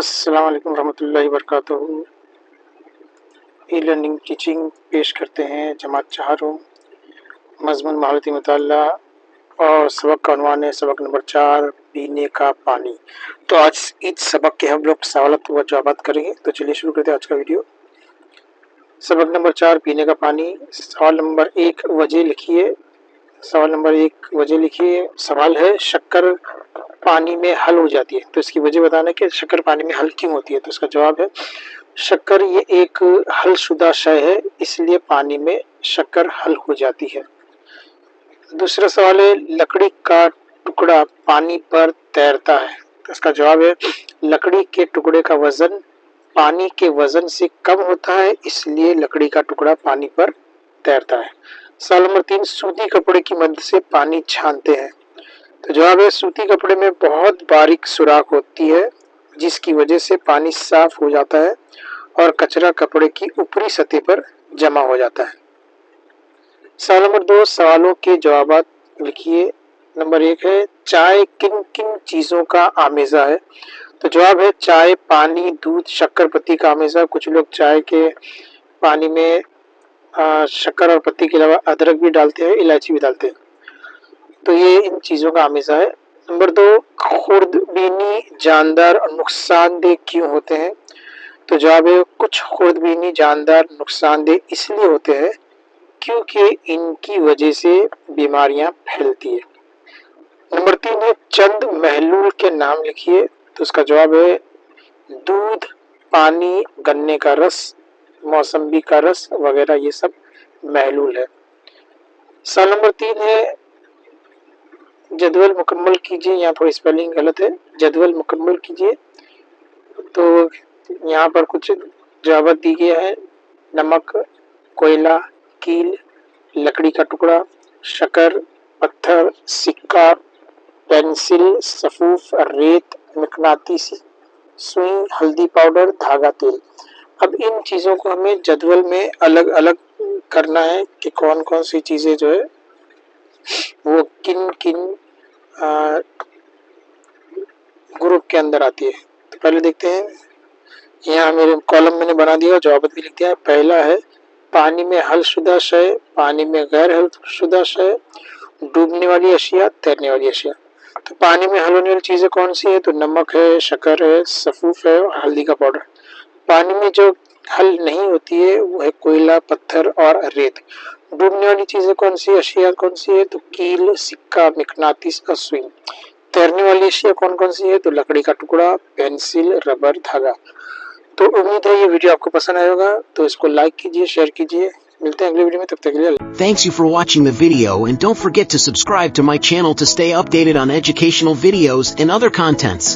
अस्सलाम वालेकुम रहमतुल्लाहि वबरकातुहू। ई लर्निंग टीचिंग पेश करते हैं जमात चारों मज़मून महारती मुताल्ला और सबक का उन्वान है सबक नंबर 4 पीने का पानी। तो आज इस सबक के हम लोग सवालत व जवाबात करेंगे। तो चलिए शुरू करते हैं आज का वीडियो। सबक नंबर 4 पीने का पानी। सवाल नंबर 1 वजह लिखिए। सवाल नंबर 1 वजह लिखिए। सवाल है शक्कर पानी में हल हो जाती है, तो इसकी वजह बताना है कि शक्कर पानी में हल क्यों होती है। तो इसका जवाब है शक्कर ये एक हलशुदा शय है, इसलिए पानी में शक्कर हल हो जाती है। दूसरा सवाल है लकड़ी का टुकड़ा पानी पर तैरता है। तो इसका जवाब है लकड़ी के टुकड़े का वजन पानी के वजन से कम होता है, इसलिए लकड़ी का टुकड़ा पानी पर तैरता है। सवाल नंबर 3 सूती कपड़े की मदद से पानी छानते हैं। तो जवाब है सूती कपड़े में बहुत बारीक सुराख होती है, जिसकी वजह से पानी साफ हो जाता है और कचरा कपड़े की ऊपरी सतह पर जमा हो जाता है। सवाल नंबर 2 सवालों के जवाब लिखिए। नंबर 1 है चाय किन किन चीजों का आमेजा है। तो जवाब है चाय पानी दूध शक्कर पत्ती का आमेजा। कुछ लोग चाय के पानी में शक्कर और पत्ती के अलावा अदरक भी डालते हैं, इलायची भी डालते हैं, तो ये इन चीजों का आमेजा है। नंबर 2 खुर्दबीनी जानदार और नुकसानदेह क्यों होते हैं। तो जवाब है कुछ खुर्दबीनी जानदार नुकसानदेह इसलिए होते हैं क्योंकि इनकी वजह से बीमारियां फैलती है। नंबर 3 है चंद महलूल के नाम लिखिए। तो उसका जवाब है दूध पानी गन्ने का रस मौसम्बी का रस वगैरह, ये सब महलूल है। सवाल नंबर 3 है जदवल मुकम्मल कीजिए। यहाँ पर स्पेलिंग गलत है, जदवल मुकम्मल कीजिए। तो यहाँ पर कुछ जवाब दी गई है नमक कोयला कील लकड़ी का टुकड़ा शक्कर पत्थर सिक्का पेंसिल सफूफ रेत मकनातीस सुई हल्दी पाउडर धागा तेल। अब इन चीजों को हमें जदवल में अलग अलग करना है कि कौन कौन सी चीजें जो है वो किन किन ग्रुप के अंदर आती है। तो पहले देखते हैं, यहाँ मेरे कॉलम मैंने बना दिया, जवाब भी लिख दिया। पहला है पानी में हलशुदा शय पानी में गैर हलशुदा शय डूबने वाली अशिया तैरने वाली अशिया। तो पानी में हल होने वाली चीजें कौन सी है, तो नमक है शक्कर है सफूफ है और हल्दी का पाउडर। पानी में जो हल नहीं होती है वो है कोयला पत्थर और रेत। डूबने वाली चीजें कौन सी अशिया कौन सी है, तो कील सिक्का मकनातीस और सुई। तैरने वाली अशिया कौन कौन सी है, तो लकड़ी का टुकड़ा पेंसिल रबर धागा। तो उम्मीद है ये वीडियो आपको पसंद आया होगा, तो इसको लाइक कीजिए शेयर कीजिए। मिलते हैं अगले वीडियो में, तब तक के लिए। Thanks you for watching the video and don't forget to subscribe to my channel to stay updated on educational videos and other contents.